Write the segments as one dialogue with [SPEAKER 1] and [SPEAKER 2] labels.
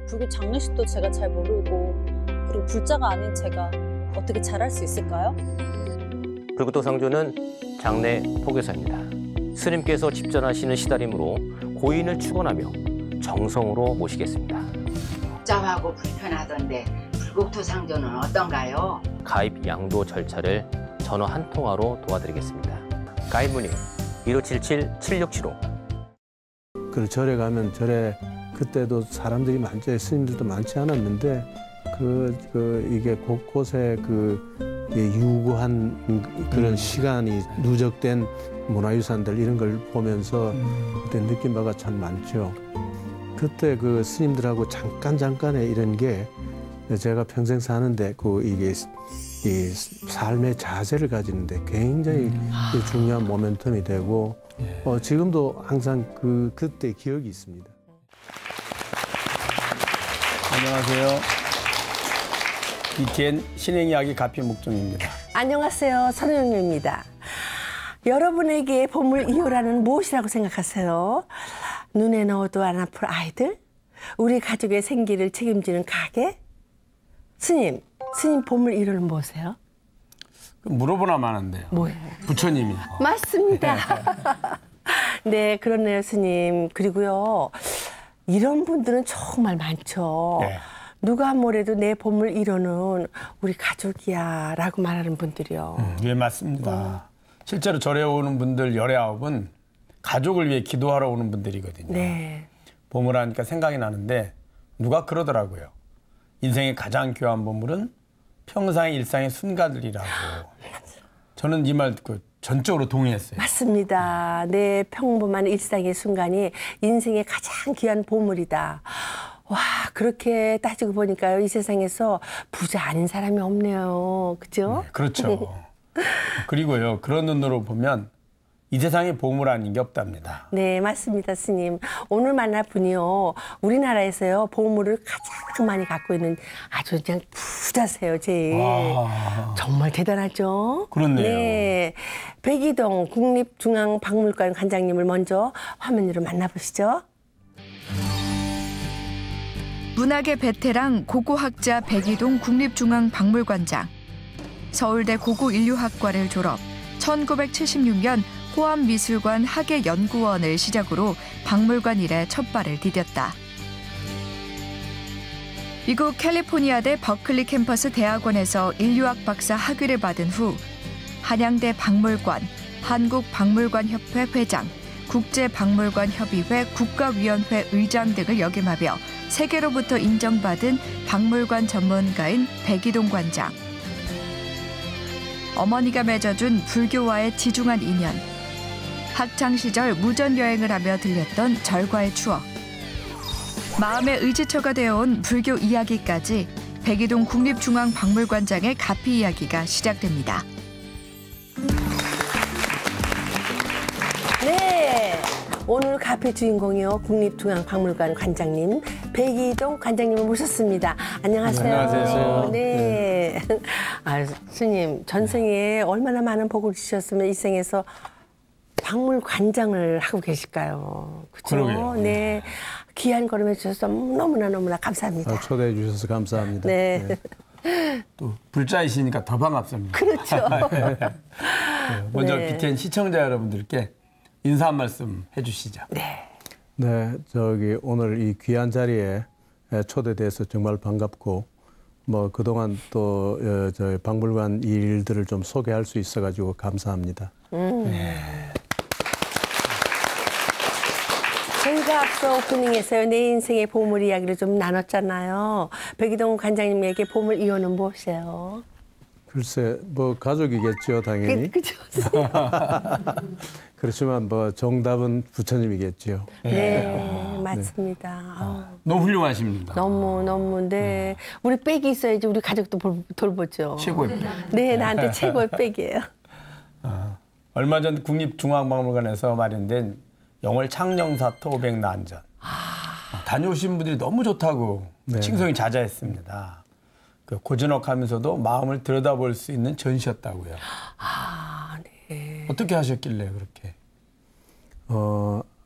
[SPEAKER 1] 불교 장례식도 제가 잘 모르고 그리고 불자가 아닌 제가 어떻게 잘할 수 있을까요?
[SPEAKER 2] 불구토 상조는 장례 포교사입니다. 스님께서 집전하시는 시다림으로 고인을 축원하며 정성으로 모시겠습니다.
[SPEAKER 3] 복잡하고 불편하던데 불국토 상조는 어떤가요?
[SPEAKER 2] 가입 양도 절차를 전화 한 통화로 도와드리겠습니다. 가입 문의 1577-7675.
[SPEAKER 4] 그 절에 가면 절에 그때도 사람들이 많죠. 스님들도 많지 않았는데 이게 곳곳에 유구한 그런 시간이 누적된 문화유산들 이런 걸 보면서 그때 느낀 바가 참 많죠. 그때 그 스님들하고 잠깐의 이런 게 제가 평생 사는데 이게 이 삶의 자세를 가지는데 굉장히 중요한 모멘텀이 되고 지금도 항상 그때 기억이 있습니다.
[SPEAKER 5] 안녕하세요. BTN 신행이야기 가피 목종입니다.
[SPEAKER 6] 안녕하세요. 선영입니다. 여러분에게 보물 이호라는 무엇이라고 생각하세요? 눈에 넣어도 안 아플 아이들? 우리 가족의 생기를 책임지는 가게? 스님 보물 이호는 뭐세요?
[SPEAKER 5] 물어보나 마는데요.
[SPEAKER 6] 뭐예요?
[SPEAKER 5] 부처님이요.
[SPEAKER 6] 맞습니다. 네, 그렇네요, 스님. 그리고요, 이런 분들은 정말 많죠.
[SPEAKER 5] 네.
[SPEAKER 6] 누가 뭐래도 내 보물 1호는 우리 가족이야 라고 말하는 분들이요.
[SPEAKER 5] 예, 맞습니다. 실제로 절에 오는 분들 19은 가족을 위해 기도하러 오는 분들이거든요.
[SPEAKER 6] 네.
[SPEAKER 5] 보물하니까 생각이 나는데 누가 그러더라고요. 인생의 가장 귀한 보물은 평상의 일상의 순간들이라고. 저는 이 말 듣고 전적으로 동의했어요.
[SPEAKER 6] 맞습니다. 내 평범한 일상의 순간이 인생의 가장 귀한 보물이다. 와, 그렇게 따지고 보니까요, 이 세상에서 부자 아닌 사람이 없네요. 그죠?
[SPEAKER 5] 네, 그렇죠. 그리고요, 그런 눈으로 보면 이 세상에 보물 아닌 게 없답니다.
[SPEAKER 6] 네, 맞습니다, 스님. 오늘 만날 분이요, 우리나라에서요, 보물을 가장 많이 갖고 있는 아주 그냥 부자세요, 제일.
[SPEAKER 5] 와.
[SPEAKER 6] 정말 대단하죠?
[SPEAKER 5] 그렇네요.
[SPEAKER 6] 네. 백이동 국립중앙박물관 관장님을 먼저 화면으로 만나보시죠.
[SPEAKER 7] 문학의 베테랑 고고학자 백이동 국립중앙박물관장. 서울대 고고인류학과를 졸업, 1976년 호암미술관 학예연구원을 시작으로 박물관 일에 첫 발을 디뎠다. 미국 캘리포니아대 버클리 캠퍼스 대학원에서 인류학 박사 학위를 받은 후 한양대 박물관, 한국박물관협회 회장, 국제박물관협의회 국가위원회 의장 등을 역임하며 세계로부터 인정받은 박물관 전문가인 백이동 관장. 어머니가 맺어준 불교와의 지중한 인연. 학창시절 무전여행을 하며 들렸던 절과의 추억. 마음의 의지처가 되어온 불교 이야기까지 백이동 국립중앙박물관장의 가피 이야기가 시작됩니다.
[SPEAKER 6] 네. 오늘 가피 주인공이요, 국립중앙박물관 관장님 백이동 관장님을 모셨습니다. 안녕하세요.
[SPEAKER 5] 안녕하세요.
[SPEAKER 6] 네. 아, 스님, 전생에 얼마나 많은 복을 주셨으면 이 생에서 박물관장을 하고 계실까요? 그렇죠?
[SPEAKER 5] 그러게요.
[SPEAKER 6] 네. 귀한 걸음 해주셔서 너무나 감사합니다.
[SPEAKER 4] 초대해 주셔서 감사합니다.
[SPEAKER 6] 네.
[SPEAKER 5] 또 불자이시니까 더 반갑습니다.
[SPEAKER 6] 그렇죠.
[SPEAKER 5] 먼저
[SPEAKER 6] 네.
[SPEAKER 5] BTN 시청자 여러분들께 인사 한 말씀 해주시죠.
[SPEAKER 6] 네.
[SPEAKER 4] 네, 오늘 이 귀한 자리에 초대돼서 정말 반갑고, 그동안 또 저희 박물관 일들을 좀 소개할 수 있어가지고 감사합니다.
[SPEAKER 5] 네.
[SPEAKER 6] 저희가 앞서 오프닝에서요, 내 인생의 보물 이야기를 좀 나눴잖아요. 백이동 관장님에게 보물 이호는 무엇이에요?
[SPEAKER 4] 글쎄, 가족이겠죠, 당연히.
[SPEAKER 6] 그죠?
[SPEAKER 4] 그렇지만 정답은 부처님이겠죠.
[SPEAKER 6] 네, 맞습니다.
[SPEAKER 5] 너무 훌륭하십니다.
[SPEAKER 6] 너무, 네. 우리 백이 있어야지 우리 가족도 돌보죠.
[SPEAKER 5] 최고의 백.
[SPEAKER 6] 네, 나한테 최고의 백이에요.
[SPEAKER 5] 얼마 전 국립중앙박물관에서 마련된 영월 창녕사터 500난전. 다녀오신 분들이 너무 좋다고
[SPEAKER 4] 네.
[SPEAKER 5] 칭송이 자자했습니다. 고즈넉하면서도 마음을 들여다볼 수 있는 전시였다고요.
[SPEAKER 6] 아, 네.
[SPEAKER 5] 어떻게 하셨길래 그렇게?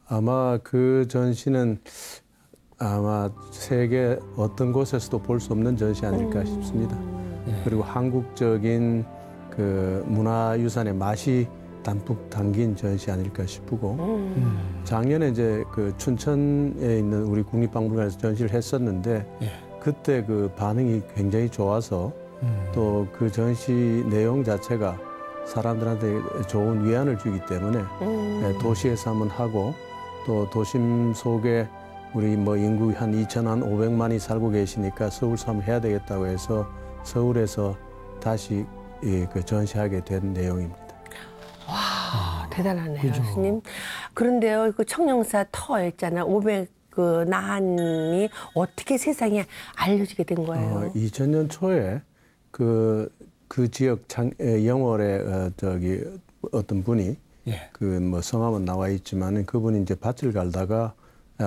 [SPEAKER 4] 아마 그 전시는 아마 세계 어떤 곳에서도 볼 수 없는 전시 아닐까 싶습니다. 그리고 한국적인 그 문화유산의 맛이 담뿍 담긴 전시 아닐까 싶고 작년에 이제 그 춘천에 있는 우리 국립박물관에서 전시를 했었는데 그때 그 반응이 굉장히 좋아서 또 그 전시 내용 자체가 사람들한테 좋은 위안을 주기 때문에 도시에서 한번 하고 또 도심 속에 우리 뭐 인구 한 2,500만이 살고 계시니까 서울서 한번 해야 되겠다고 해서 서울에서 다시 그 전시하게 된 내용입니다.
[SPEAKER 6] 와, 대단하네요,
[SPEAKER 5] 그죠.
[SPEAKER 6] 스님. 그런데요, 그 청룡사 터 있잖아요. 500 그 나한이 어떻게 세상에 알려지게 된 거예요?
[SPEAKER 4] 2000년 초에 그 지역 영월에 저기 어떤 분이 그 뭐 성함은 나와 있지만은 그분이 이제 밭을 갈다가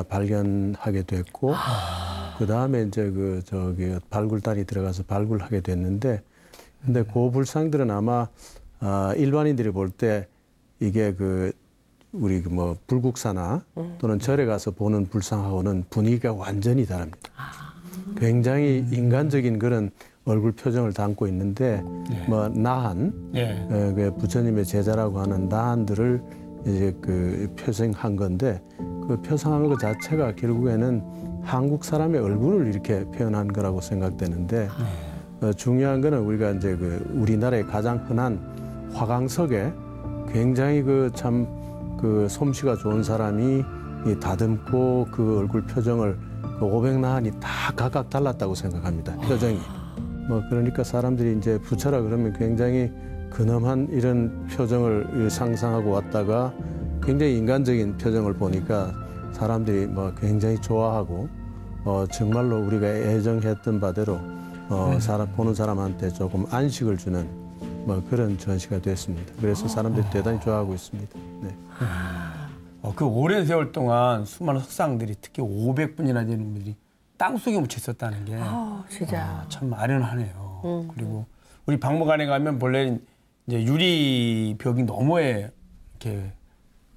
[SPEAKER 4] 발견하게 됐고 그 다음에 이제 그 저기 발굴단이 들어가서 발굴하게 됐는데 근데 그 불상들은 아마 일반인들이 볼 때 이게 그 우리 그 뭐 불국사나 또는 절에 가서 보는 불상하고는 분위기가 완전히 다릅니다. 굉장히 인간적인 그런 얼굴 표정을 담고 있는데 뭐 나한 그 부처님의 제자라고 하는 나한들을 이제 그 표생한 건데 그 표상한 것 자체가 결국에는 한국 사람의 얼굴을 이렇게 표현한 거라고 생각되는데 중요한 거는 우리가 이제 그 우리나라의 가장 흔한 화강석에 굉장히 그 참 그 솜씨가 좋은 사람이 다듬고 그 얼굴 표정을 그 500나한이 다 각각 달랐다고 생각합니다. 표정이. 뭐 그러니까 사람들이 이제 부처라 그러면 굉장히 근엄한 이런 표정을 상상하고 왔다가 굉장히 인간적인 표정을 보니까 사람들이 뭐 굉장히 좋아하고 정말로 우리가 애정했던 바대로 사람 보는 사람한테 조금 안식을 주는 뭐 그런 전시가 됐습니다. 그래서 사람들이 대단히 좋아하고 있습니다. 네.
[SPEAKER 5] 그 오랜 세월 동안 수많은 석상들이 특히 500분이나 되는 분들이 땅속에 묻혀 있었다는 게
[SPEAKER 6] 진짜.
[SPEAKER 5] 참 아련하네요. 그리고 우리 박물관에 가면 본래 이제 유리 벽이 너머에 이렇게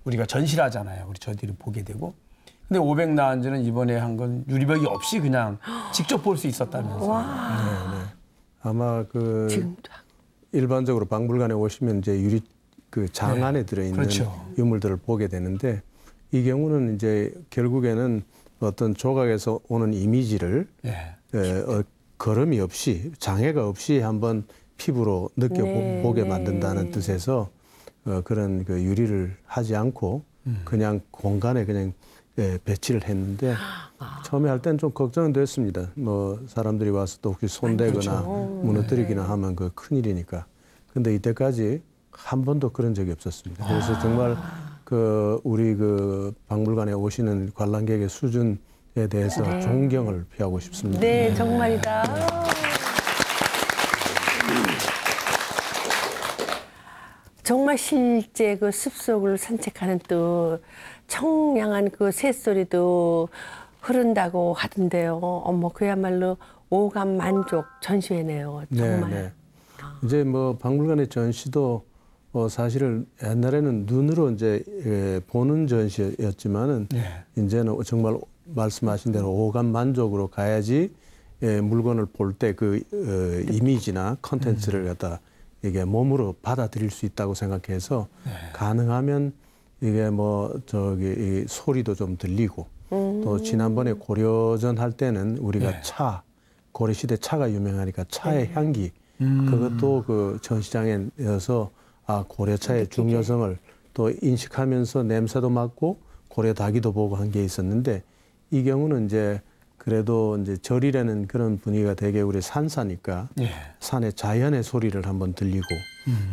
[SPEAKER 5] 우리가 전시를 하잖아요. 우리 저희들이 보게 되고. 근데 500나한지는 이번에 한 건 유리벽이 없이 그냥 직접 볼 수 있었다면서요.
[SPEAKER 4] 네. 아마 그
[SPEAKER 6] 지금도.
[SPEAKER 4] 일반적으로 박물관에 오시면 이제 유리 그 장 안에 들어있는
[SPEAKER 5] 그렇죠.
[SPEAKER 4] 유물들을 보게 되는데 이 경우는 이제 결국에는 어떤 조각에서 오는 이미지를 걸음이 없이 장애가 없이 한번 피부로 느껴보게 만든다는 뜻에서 그런 그 유리를 하지 않고 그냥 공간에 그냥 배치를 했는데 처음에 할 때는 좀 걱정은 됐습니다. 뭐 사람들이 와서 또 혹시 손대거나 무너뜨리기나 하면 그 큰일이니까. 근데 이때까지 한 번도 그런 적이 없었습니다. 그래서 정말 그 우리 그 박물관에 오시는 관람객의 수준에 대해서 존경을 표하고 싶습니다.
[SPEAKER 6] 네, 정말이다. 정말 실제 그 숲속을 산책하는 또 청량한 그 새소리도 흐른다고 하던데요. 어머, 그야말로 오감 만족 전시회네요. 정말.
[SPEAKER 4] 네. 이제 뭐 박물관의 전시도 사실은 옛날에는 눈으로 이제 보는 전시였지만은 이제는 정말 말씀하신 대로 오감 만족으로 가야지 물건을 볼 때 그 이미지나 컨텐츠를 갖다 이게 몸으로 받아들일 수 있다고 생각해서 가능하면 이게 뭐 저기 이 소리도 좀 들리고 또 지난번에 고려전 할 때는 우리가 차 고려 시대 차가 유명하니까 차의 향기 그것도 그 전시장에서 고려차의 중요성을 또 인식하면서 냄새도 맡고 고려 닭이도 보고 한 게 있었는데 이 경우는 이제 그래도 이제 절이라는 그런 분위기가 되게 우리 산사니까 산의 자연의 소리를 한번 들리고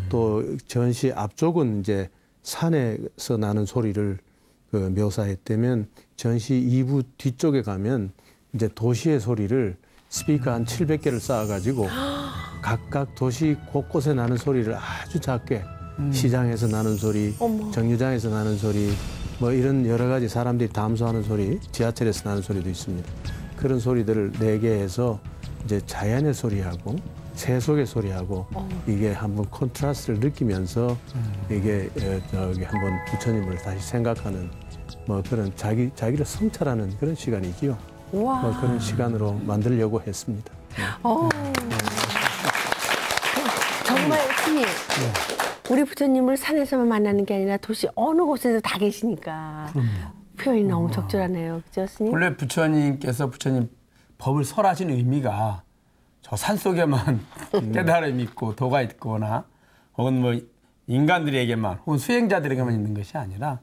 [SPEAKER 4] 또 전시 앞쪽은 이제 산에서 나는 소리를 그 묘사했다면 전시 2부 뒤쪽에 가면 이제 도시의 소리를 스피커 한 700개를 쌓아가지고 각각 도시 곳곳에 나는 소리를 아주 작게 시장에서 나는 소리, 정류장에서 나는 소리, 뭐 이런 여러 가지 사람들이 담소하는 소리, 지하철에서 나는 소리도 있습니다. 그런 소리들을 4개 해서 이제 자연의 소리하고 새 속의 소리하고 이게 한번 컨트라스트를 느끼면서 이게 저기 한번 부처님을 다시 생각하는 뭐 그런 자기를 성찰하는 그런 시간이지요.
[SPEAKER 6] 와.
[SPEAKER 4] 뭐 그런 시간으로 만들려고 했습니다.
[SPEAKER 6] 정말 스님, 우리 부처님을 산에서만 만나는 게 아니라 도시 어느 곳에도 다 계시니까 표현이 너무 적절하네요. 그죠, 스님?
[SPEAKER 5] 원래 부처님께서 부처님 법을 설하신 의미가 저 산속에만 깨달음이 있고 도가 있거나 혹은 뭐 인간들에게만 혹은 수행자들에게만 있는 것이 아니라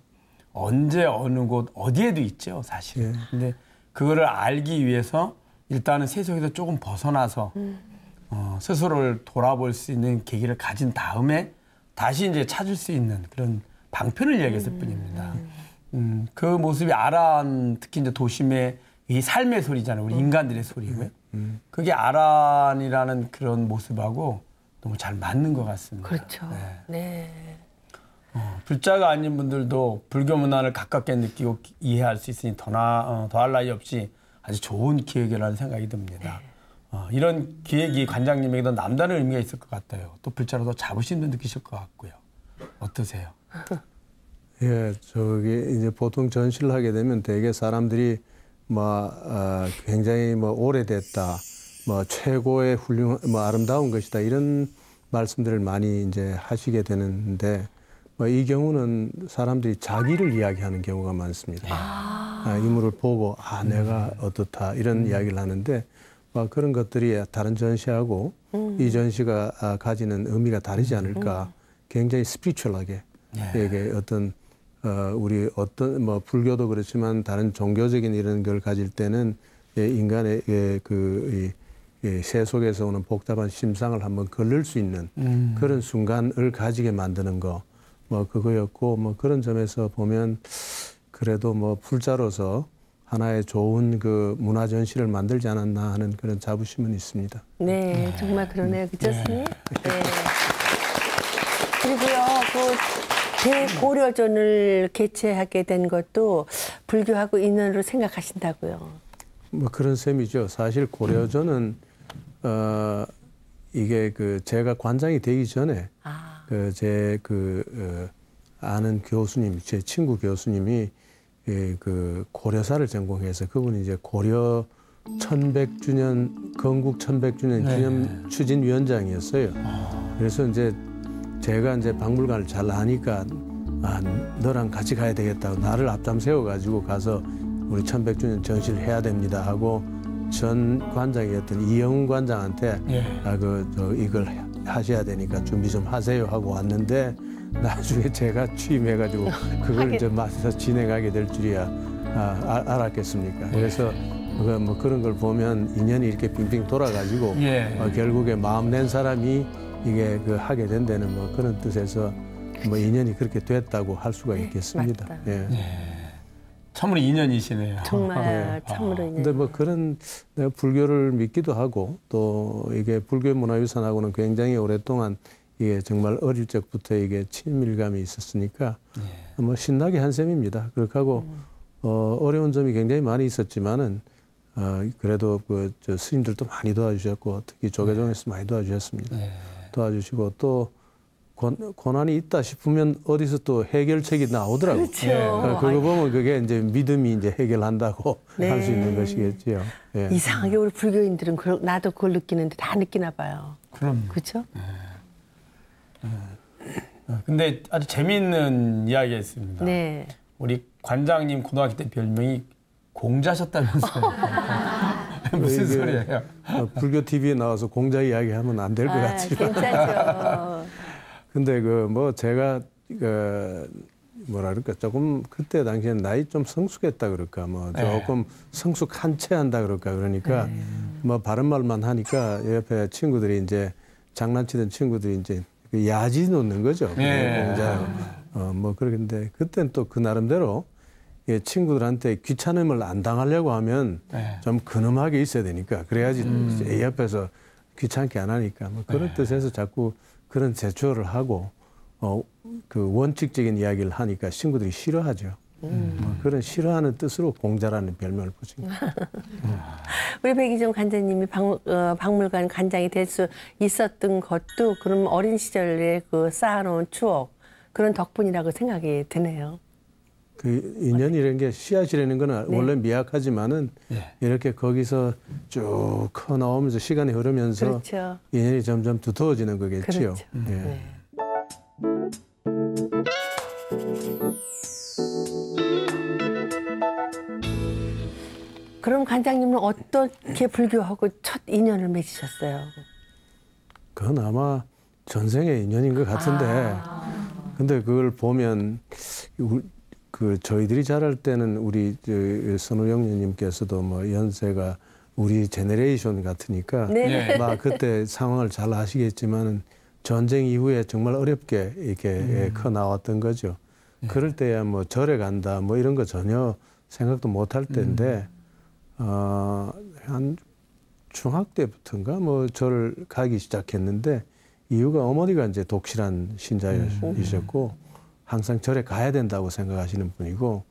[SPEAKER 5] 언제 어느 곳 어디에도 있죠, 사실.
[SPEAKER 4] 예.
[SPEAKER 5] 근데 그거를 알기 위해서 일단은 세속에서 조금 벗어나서 스스로를 돌아볼 수 있는 계기를 가진 다음에 다시 이제 찾을 수 있는 그런 방편을 이야기했을 뿐입니다. 그 모습이 아란, 특히 이제 도심의 이 삶의 소리잖아요. 우리 인간들의 소리고요. 그게 아란이라는 그런 모습하고 너무 잘 맞는 것 같습니다.
[SPEAKER 6] 그렇죠. 네.
[SPEAKER 5] 불자가 아닌 분들도 불교 문화를 가깝게 느끼고 이해할 수 있으니 더할 나위 없이 아주 좋은 기획이라는 생각이 듭니다. 이런 기획이 관장님에게도 남다른 의미가 있을 것 같아요. 또 불자로 더 자부심도 느끼실 것 같고요. 어떠세요?
[SPEAKER 4] 예, 저기 이제 보통 전시를 하게 되면 대개 사람들이 굉장히 오래됐다, 최고의 아름다운 것이다 이런 말씀들을 많이 이제 하시게 되는데 이 경우는 사람들이 자기를 이야기하는 경우가 많습니다. 인물을 보고 내가 어떻다 이런 이야기를 하는데 그런 것들이 다른 전시하고 이 전시가 가지는 의미가 다르지 않을까. 굉장히 스피리추얼하게 이게 어떤 우리 어떤 불교도 그렇지만 다른 종교적인 이런 걸 가질 때는 인간의 세속에서 오는 복잡한 심상을 한번 걸릴 수 있는 그런 순간을 가지게 만드는 거 그거였고 그런 점에서 보면 그래도 불자로서 하나의 좋은 그 문화 전시를 만들지 않았나 하는 그런 자부심은 있습니다.
[SPEAKER 6] 네, 정말 그러네요. 그죠, 스님? 네. 그리고요, 대고려전을 개최하게 된 것도 불교하고 인연으로 생각하신다고요.
[SPEAKER 4] 그런 셈이죠. 사실 고려전은 이게 제가 관장이 되기 전에 아는 교수님, 제 친구 교수님이 고려사를 전공해서 그분이 이제 고려 1100주년 건국 1100주년 기념 추진위원장이었어요. 그래서 이제 제가 이제 박물관을 잘 아니까 너랑 같이 가야 되겠다고 나를 앞장 세워가지고 가서 우리 1100주년 전시를 해야 됩니다 하고 전 관장이었던 이영훈 관장한테 이걸 하셔야 되니까 준비 좀 하세요 하고 왔는데 나중에 제가 취임해가지고 그걸 이제 맡아서 진행하게 될 줄이야 알았겠습니까? 그래서 그런 걸 보면 인연이 이렇게 빙빙 돌아가지고 결국에 마음 낸 사람이 이게 하게 된다는 그런 뜻에서 인연이 그렇게 됐다고 할 수가 있겠습니다.
[SPEAKER 5] 참으로 인연이시네요.
[SPEAKER 6] 정말 참으로 인연.
[SPEAKER 4] 근데 그런 내가 불교를 믿기도 하고 또 이게 불교 문화유산하고는 굉장히 오랫동안 이게 정말 어릴 적부터 이게 친밀감이 있었으니까 신나게 한 셈입니다. 그렇게 하고 어려운 점이 굉장히 많이 있었지만은 그래도 저 스님들도 많이 도와주셨고 특히 조계종에서 많이 도와주셨습니다. 도와주시고 또 고난이 있다 싶으면 어디서 또 해결책이 나오더라고요.
[SPEAKER 6] 그렇죠.
[SPEAKER 4] 그거 보면 그게 이제 믿음이 이제 해결한다고 할 수 있는 것이겠지요.
[SPEAKER 6] 이상하게 우리 불교인들은 나도 그걸 느끼는데 다 느끼나 봐요.
[SPEAKER 5] 그럼.
[SPEAKER 6] 그렇죠?
[SPEAKER 5] 근데 아주 재미있는 이야기가 있습니다.
[SPEAKER 6] 네.
[SPEAKER 5] 우리 관장님 고등학교 때 별명이 공자셨다면서요. 무슨 소리예요?
[SPEAKER 4] 불교 TV에 나와서 공자 이야기하면 안 될 것 같지만.
[SPEAKER 6] 괜찮죠.
[SPEAKER 4] 근데 제가 뭐라 그럴까 조금 그때 당시엔 나이 좀 성숙했다 그럴까 조금 성숙한 채 한다 그럴까 그러니까 바른 말만 하니까 옆에 친구들이 이제 장난치던 친구들이 이제 야지 놓는 거죠. 공자 그런데 그때는 또 그 나름대로 친구들한테 귀찮음을 안 당하려고 하면 좀 근엄하게 있어야 되니까 그래야지 애 옆에서 귀찮게 안 하니까 그런 뜻에서 자꾸 그런 제초를 하고 그 원칙적인 이야기를 하니까 친구들이 싫어하죠. 그런 싫어하는 뜻으로 공자라는 별명을 붙인 거예요.
[SPEAKER 6] 우리 백이종 관장님이 박물관 관장이 될 수 있었던 것도 그럼 어린 시절에 쌓아놓은 추억 그런 덕분이라고 생각이 드네요.
[SPEAKER 4] 그 인연이라는 게 씨앗이라는 거는
[SPEAKER 6] 네.
[SPEAKER 4] 원래 미약하지만은
[SPEAKER 5] 예.
[SPEAKER 4] 이렇게 거기서 쭉 커 나오면서 시간이 흐르면서
[SPEAKER 6] 그렇죠.
[SPEAKER 4] 인연이 점점 두터워지는 거겠지요.
[SPEAKER 6] 그렇죠.
[SPEAKER 4] 예.
[SPEAKER 6] 네. 그럼 관장님은 어떻게 불교하고 첫 인연을 맺으셨어요?
[SPEAKER 4] 그건 아마 전생의 인연인 것 같은데, 근데 그걸 보면 그 저희들이 자랄 때는 우리 선우영 누님께서도 뭐 연세가 우리 제너레이션 같으니까
[SPEAKER 6] 네.
[SPEAKER 4] 막 그때 상황을 잘 아시겠지만은 전쟁 이후에 정말 어렵게 이렇게 커 나왔던 거죠. 그럴 때야 뭐 절에 간다 뭐 이런 거 전혀 생각도 못 할 때인데 한 중학 때부터인가 뭐 절을 가기 시작했는데 이유가 어머니가 이제 독실한 신자이셨고 항상 절에 가야 된다고 생각하시는 분이고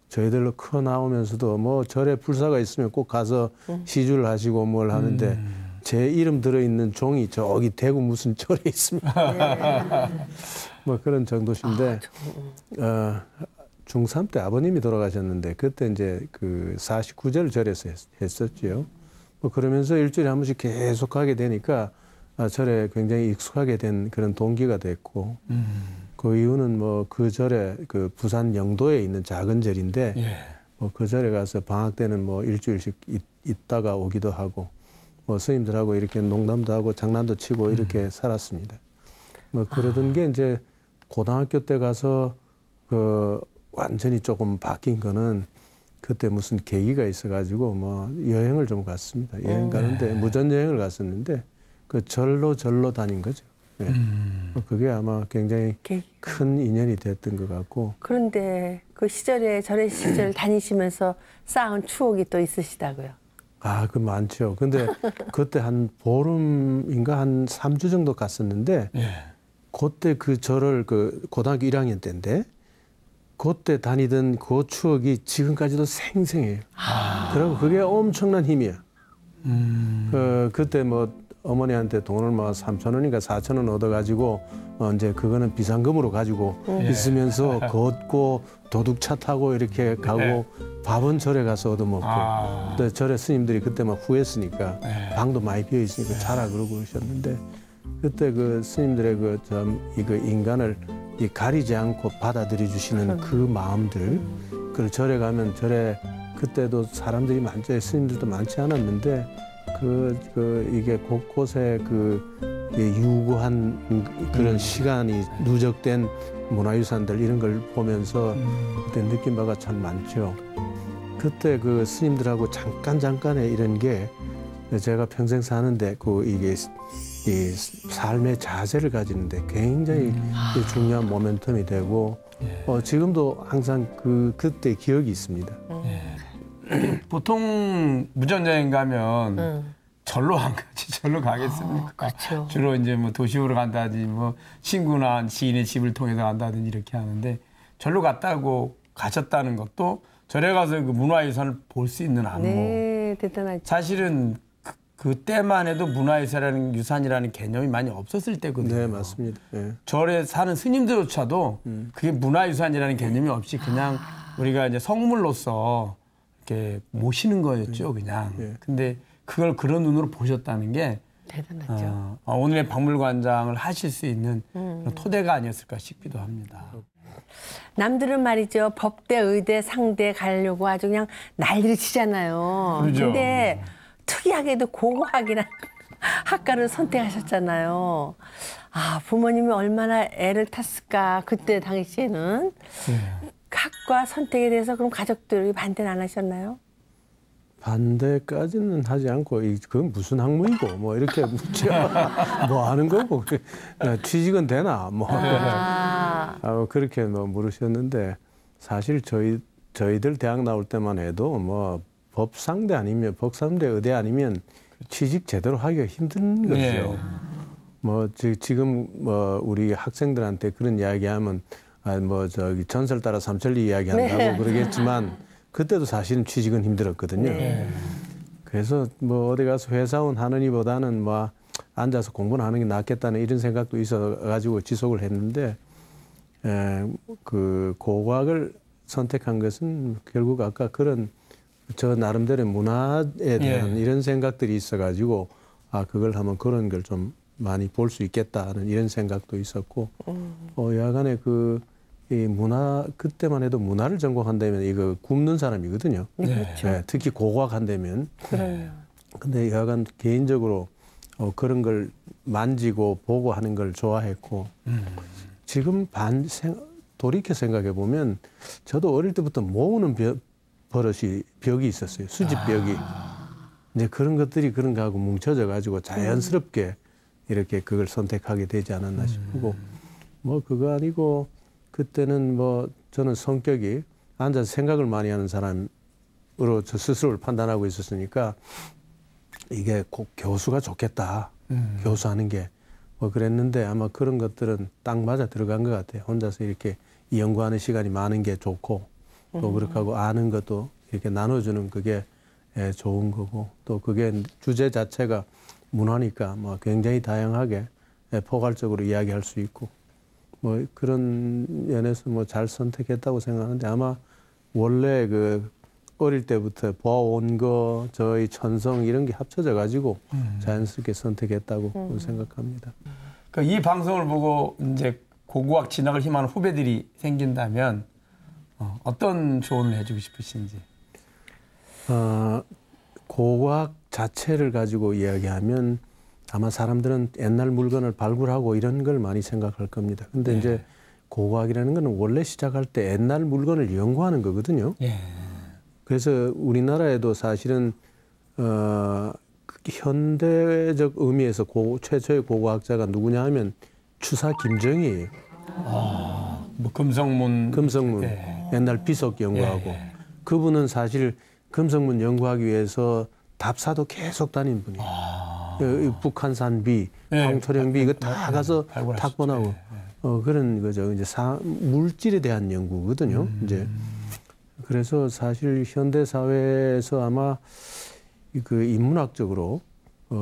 [SPEAKER 4] 저희들로 커 나오면서도 뭐 절에 불사가 있으면 꼭 가서 시주를 하시고 뭘 하는데 제 이름 들어있는 종이 저기 대구 무슨 절에 있습니다. 뭐 그런 정도신데 중3 때 아버님이 돌아가셨는데 그때 이제 그 49제를 절에서 했었지요. 뭐 그러면서 일주일에 한 번씩 계속 가게 되니까 절에 굉장히 익숙하게 된 그런 동기가 됐고 그 이유는 뭐 그 절에 그 부산 영도에 있는 작은 절인데
[SPEAKER 5] 예.
[SPEAKER 4] 뭐 그 절에 가서 방학 때는 뭐 일주일씩 있다가 오기도 하고 뭐 스님들하고 이렇게 농담도 하고 장난도 치고 이렇게 살았습니다. 뭐 그러던 게 이제 고등학교 때 가서 그 완전히 조금 바뀐 거는 그때 무슨 계기가 있어가지고 뭐 여행을 좀 갔습니다. 여행 가는데 무전 여행을 갔었는데 그 절로 다닌 거죠. 예. 그게 아마 굉장히 큰 인연이 됐던 것 같고.
[SPEAKER 6] 그런데 그 시절에 절의 시절 다니시면서 쌓은 추억이 또 있으시다고요?
[SPEAKER 4] 아, 그 많죠. 근데 그때 한 보름인가 한 3주 정도 갔었는데
[SPEAKER 5] 예.
[SPEAKER 4] 그때 그 절을 그 고등학교 1학년 때인데 그때 다니던 그 추억이 지금까지도 생생해요. 그리고 그게 엄청난 힘이야. 그때 뭐 어머니한테 돈을 뭐 3,000원인가 4,000원 얻어가지고 이제 그거는 비상금으로 가지고 있으면서 걷고 도둑차 타고 이렇게 가고 밥은 절에 가서 얻어먹고 또 절에 스님들이 그때 막 후했으니까 방도 많이 비어 있으니까 자라 그러고 그러셨는데 그때 그 스님들의 그 인간을 이 가리지 않고 받아들여 주시는 그 마음들 그 절에 가면 절에 그때도 사람들이 많죠. 스님들도 많지 않았는데 이게 곳곳에 유구한 그런 시간이 누적된 문화유산들 이런 걸 보면서 그때 느낀 바가 참 많죠. 그때 그 스님들하고 잠깐의 이런 게 제가 평생 사는데 이게 이 삶의 자세를 가지는데 굉장히 중요한 모멘텀이 되고 지금도 항상 그때 기억이 있습니다.
[SPEAKER 5] 보통 무전여행 가면 절로 안 가지, 절로 가겠습니까?
[SPEAKER 6] 그렇죠.
[SPEAKER 5] 주로 이제 뭐 도시로 간다든지 뭐 친구나 지인의 집을 통해서 간다든지 이렇게 하는데 절로 갔다고 가셨다는 것도 절에 가서 그 문화유산을 볼 수 있는 안목.
[SPEAKER 6] 네, 대단하죠.
[SPEAKER 5] 사실은 그때만 해도 문화유산이라는 개념이 많이 없었을 때거든요.
[SPEAKER 4] 네, 맞습니다. 네.
[SPEAKER 5] 절에 사는 스님들조차도 그게 문화유산이라는 개념이 없이 그냥 우리가 이제 성물로서 이렇게 모시는 거였죠, 그냥.
[SPEAKER 4] 네.
[SPEAKER 5] 근데 그걸 그런 눈으로 보셨다는 게
[SPEAKER 6] 대단하죠.
[SPEAKER 5] 오늘의 박물관장을 하실 수 있는 그런 토대가 아니었을까 싶기도 합니다.
[SPEAKER 6] 남들은 말이죠. 법대, 의대, 상대 가려고 아주 그냥 난리를 치잖아요.
[SPEAKER 5] 그러죠.
[SPEAKER 6] 근데 특이하게도 고고학이라는 학과를 선택하셨잖아요. 아, 부모님이 얼마나 애를 탔을까, 그때 당시에는. 학과 선택에 대해서 그럼 가족들이 반대는 안 하셨나요?
[SPEAKER 4] 반대까지는 하지 않고 그건 무슨 학문이고 뭐 이렇게 묻죠. 뭐 하는 거고 취직은 되나 뭐 그렇게 뭐 물으셨는데 사실 저희들 대학 나올 때만 해도 뭐 법상대 아니면 법상대 의대 아니면 취직 제대로 하기가 힘든 거죠.
[SPEAKER 5] 네.
[SPEAKER 4] 뭐 지금 뭐 우리 학생들한테 그런 이야기하면 뭐 저기 전설 따라 삼천리 이야기한다고 그러겠지만 그때도 사실은 취직은 힘들었거든요. 그래서 뭐 어디 가서 회사원 하는 이보다는 뭐 앉아서 공부는 하는 게 낫겠다는 이런 생각도 있어가지고 지속을 했는데 그 고고학을 선택한 것은 결국 아까 그런 저 나름대로의 문화에 대한 이런 생각들이 있어가지고 그걸 하면 그런 걸 좀 많이 볼 수 있겠다는 이런 생각도 있었고 여하간에 이 문화 그때만 해도 문화를 전공한다면 이거 굶는 사람이거든요. 네, 특히 고고학한다면.
[SPEAKER 6] 그래요.
[SPEAKER 4] 근데 여하간 개인적으로 그런 걸 만지고 보고 하는 걸 좋아했고 지금 돌이켜 생각해 보면 저도 어릴 때부터 모으는 벽이 있었어요. 수집벽이. 이제 그런 것들이 그런 거하고 뭉쳐져 가지고 자연스럽게 이렇게 그걸 선택하게 되지 않았나 싶고 뭐 그거 아니고 그때는 뭐 저는 성격이 앉아서 생각을 많이 하는 사람으로 저 스스로를 판단하고 있었으니까 이게 꼭 교수가 좋겠다. 교수하는 게 뭐 그랬는데 아마 그런 것들은 딱 맞아 들어간 것 같아요. 혼자서 이렇게 연구하는 시간이 많은 게 좋고 또 그렇게 하고 아는 것도 이렇게 나눠주는 그게 좋은 거고 또 그게 주제 자체가 문화니까 뭐 굉장히 다양하게 포괄적으로 이야기할 수 있고 뭐 그런 면에서 뭐 잘 선택했다고 생각하는데 아마 원래 그 어릴 때부터 보아온 거 저희 천성 이런 게 합쳐져 가지고 자연스럽게 선택했다고 생각합니다.
[SPEAKER 5] 그러니까 이 방송을 보고 이제 고고학 진학을 희망하는 후배들이 생긴다면 어떤 조언을 해주고 싶으신지.
[SPEAKER 4] 고고학 자체를 가지고 이야기하면 아마 사람들은 옛날 물건을 발굴하고 이런 걸 많이 생각할 겁니다. 근데 이제 고고학이라는 거는 원래 시작할 때 옛날 물건을 연구하는 거거든요. 그래서 우리나라에도 사실은 현대적 의미에서 최초의 고고학자가 누구냐 하면 추사 김정희예요.
[SPEAKER 5] 뭐 금성문
[SPEAKER 4] 옛날 비석 연구하고 그분은 사실 금성문 연구하기 위해서 답사도 계속 다닌 분이에요. 북한산비, 황토령비 이거 다 가서 탁본하고 그런 거죠. 이제 물질에 대한 연구거든요. 이제 그래서 사실 현대 사회에서 아마 그 인문학적으로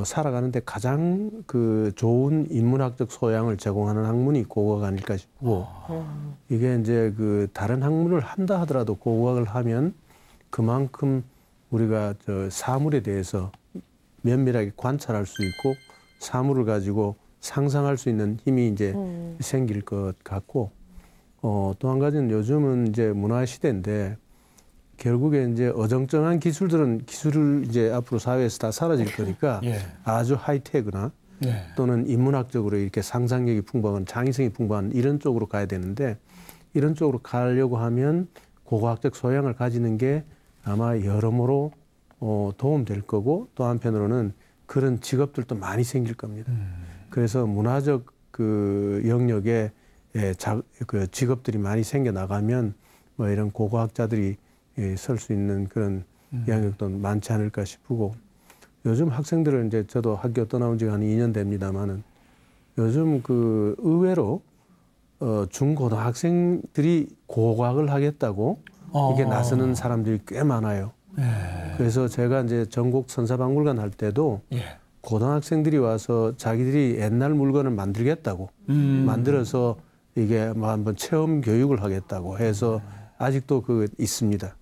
[SPEAKER 4] 살아가는데 가장 그 좋은 인문학적 소양을 제공하는 학문이 고고학 아닐까 싶고 이게 이제 그 다른 학문을 한다 하더라도 고고학을 하면 그만큼 우리가 저 사물에 대해서 면밀하게 관찰할 수 있고 사물을 가지고 상상할 수 있는 힘이 이제 생길 것 같고 또 한 가지는 요즘은 이제 문화 시대인데 결국에 이제 어정쩡한 기술을 이제 앞으로 사회에서 다 사라질 거니까 아주 하이테크나 또는 인문학적으로 이렇게 상상력이 풍부한 창의성이 풍부한 이런 쪽으로 가야 되는데 이런 쪽으로 가려고 하면 고고학적 소양을 가지는 게 아마 여러모로 도움될 거고 또 한편으로는 그런 직업들도 많이 생길 겁니다. 그래서 문화적 그 영역에 그 직업들이 많이 생겨 나가면 뭐 이런 고고학자들이 설 수 있는 그런 영역도 많지 않을까 싶고 요즘 학생들은 이제 저도 학교 떠나온 지가 한 2년 됩니다만은 요즘 그 의외로 중고등학생들이 고고학을 하겠다고 이게 나서는 사람들이 꽤 많아요. 그래서 제가 이제 전국 선사박물관 할 때도 고등학생들이 와서 자기들이 옛날 물건을 만들겠다고 만들어서 이게 뭐 한번 체험 교육을 하겠다고 해서 아직도 그 있습니다.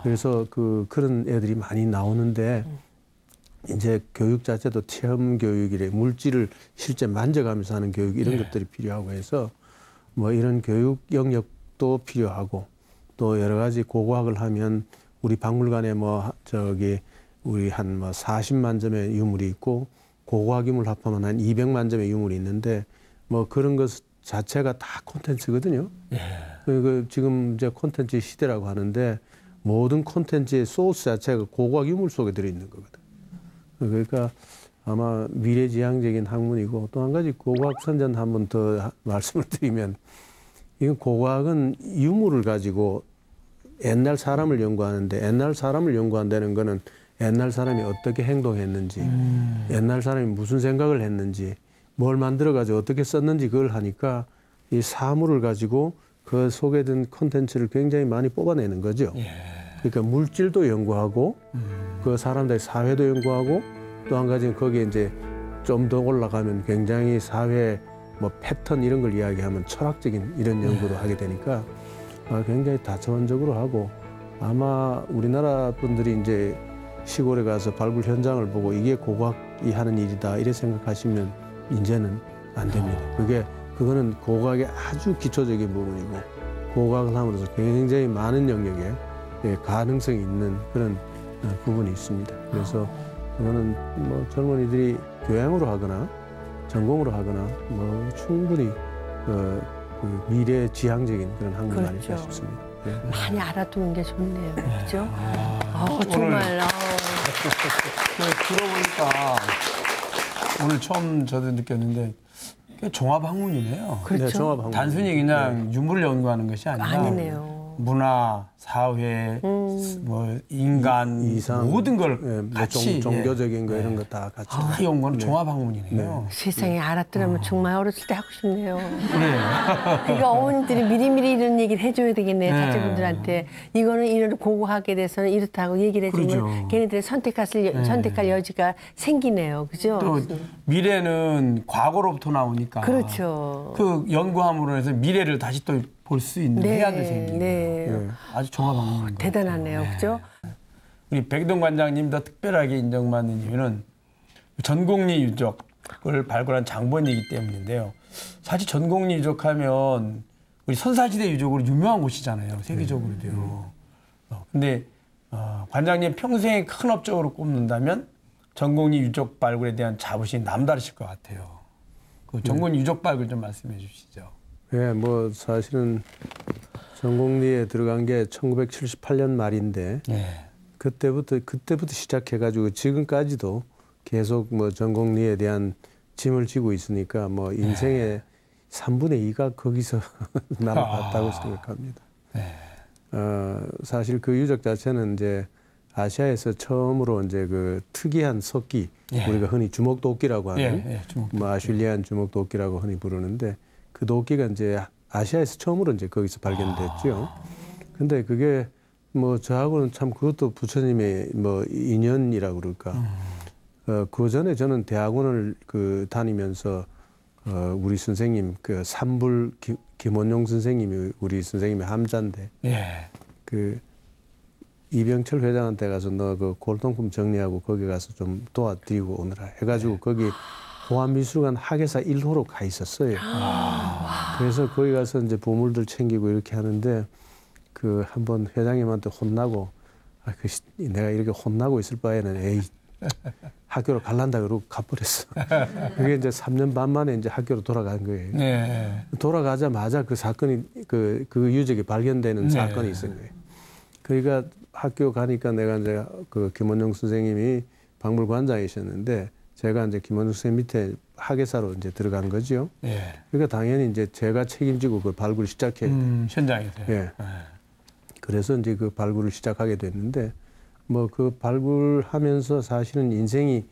[SPEAKER 4] 그래서 그런 애들이 많이 나오는데 이제 교육 자체도 체험 교육이래 물질을 실제 만져가면서 하는 교육 이런 것들이 필요하고 해서 뭐 이런 교육 영역도 필요하고 또 여러 가지 고고학을 하면 우리 박물관에 뭐 저기 우리 한 뭐 40만 점의 유물이 있고 고고학 유물 합하면 한 200만 점의 유물이 있는데 뭐 그런 것 자체가 다 콘텐츠거든요. 그 지금 이제 콘텐츠 시대라고 하는데 모든 콘텐츠의 소스 자체가 고고학 유물 속에 들어있는 거거든. 그러니까 아마 미래지향적인 학문이고 또 한 가지 고고학 선전 한 번 더 말씀을 드리면 이건 고고학은 유물을 가지고 옛날 사람을 연구하는데 옛날 사람을 연구한다는 거는 옛날 사람이 어떻게 행동했는지 옛날 사람이 무슨 생각을 했는지 뭘 만들어가지고 어떻게 썼는지 그걸 하니까 이 사물을 가지고 그 속에 든 콘텐츠를 굉장히 많이 뽑아내는 거죠. 그러니까 물질도 연구하고 그 사람들의 사회도 연구하고 또 한 가지는 거기에 이제 좀 더 올라가면 굉장히 사회 뭐 패턴 이런 걸 이야기하면 철학적인 이런 연구도 하게 되니까 굉장히 다차원적으로 하고 아마 우리나라 분들이 이제 시골에 가서 발굴 현장을 보고 이게 고고학이 하는 일이다 이래 생각하시면 이제는 안 됩니다. 그거는 고고학의 아주 기초적인 부분이고 고고학을 함으로써 굉장히 많은 영역에 가능성이 있는 그런 부분이 있습니다. 그래서 그거는 뭐 젊은이들이 교양으로 하거나 전공으로 하거나 뭐 충분히 그 미래 지향적인 그런 학문이 아닐까
[SPEAKER 6] 그렇죠.
[SPEAKER 4] 싶습니다.
[SPEAKER 6] 많이 알아두는 게 좋네요. 그렇죠? 정말.
[SPEAKER 5] 들어보니까 오늘 처음 저도 느꼈는데 종합학문이네요.
[SPEAKER 6] 그렇죠.
[SPEAKER 4] 네, 종합학문.
[SPEAKER 5] 단순히 그냥 유물을 연구하는 것이 아니라
[SPEAKER 6] 아니네요.
[SPEAKER 5] 문화, 사회, 뭐 인간
[SPEAKER 4] 이상,
[SPEAKER 5] 모든 걸
[SPEAKER 4] 뭐
[SPEAKER 5] 같이
[SPEAKER 4] 종교적인 거 이런 거 다 같이
[SPEAKER 5] 다 연구하는 종합학문이네요.
[SPEAKER 6] 세상에 알았더라면 정말 어렸을 때 하고 싶네요.
[SPEAKER 5] 그래.
[SPEAKER 6] 그러니까 어머니들이 미리미리 이런 얘기를 해줘야 되겠네요. 자제분들한테. 이거는 이런 고고하게 돼서는 이렇다고 얘기를 해주면
[SPEAKER 5] 그러죠.
[SPEAKER 6] 걔네들이 선택할 여지가 생기네요. 그죠?
[SPEAKER 5] 또 미래는 과거로부터 나오니까.
[SPEAKER 6] 그렇죠.
[SPEAKER 5] 그 연구함으로 해서 미래를 다시 또 볼 수 있는 해안도 생기고.
[SPEAKER 6] 네.
[SPEAKER 5] 아주 종합학문인 것
[SPEAKER 6] 대단하네요.
[SPEAKER 5] 같아요.
[SPEAKER 6] 그죠?
[SPEAKER 5] 우리 백동 관장님 더 특별하게 인정받는 이유는 전곡리 유적을 발굴한 장본이기 때문인데요. 사실 전곡리 유적하면 우리 선사시대 유적으로 유명한 곳이잖아요. 세계적으로도요. 근데 관장님 평생에 큰 업적으로 꼽는다면 전곡리 유적 발굴에 대한 자부심이 남다르실 것 같아요. 그 전곡리 유적 발굴 좀 말씀해 주시죠.
[SPEAKER 4] 예, 뭐 사실은 전곡리에 들어간 게 1978년 말인데 그때부터 시작해가지고 지금까지도 계속 뭐 전곡리에 대한 짐을 지고 있으니까 뭐 인생의 3분의 2가 거기서 남아갔다고 생각합니다. 사실 그 유적 자체는 이제 아시아에서 처음으로 이제 그 특이한 석기, 우리가 흔히 주먹도끼라고 하는 뭐 아슐리안 주먹도끼라고 흔히 부르는데 그 도끼가 이제 아시아에서 처음으로 이제 거기서 발견됐죠. 근데 그게 뭐 저하고는 참 그것도 부처님의 뭐 인연이라고 그럴까. 그 전에 저는 대학원을 다니면서 우리 선생님 그 삼불 김원용 선생님이 우리 선생님의 함자인데 그 이병철 회장한테 가서 너 그 골동품 정리하고 거기 가서 좀 도와드리고 오느라 해가지고 거기 보안미술관 학예사 1호로 가 있었어요. 그래서 거기 가서 이제 보물들 챙기고 이렇게 하는데 그 한번 회장님한테 혼나고 내가 이렇게 혼나고 있을 바에는 에이 학교로 갈란다 그러고 가버렸어. 그게 이제 3년 반 만에 이제 학교로 돌아간 거예요. 돌아가자마자 그 사건이 그 유적이 발견되는 사건이 있은 거예요. 그러니까 학교 가니까 내가 이제 그 김원용 선생님이 박물관장이셨는데 제가 이제 김원중 선생님 밑에 학예사로 이제 들어간 거죠. 그러니까 당연히 이제 제가 책임지고 그 발굴을 시작해야 돼요.
[SPEAKER 5] 현장에서.
[SPEAKER 4] 그래서 이제 그 발굴을 시작하게 됐는데 뭐 그 발굴하면서 사실은 인생이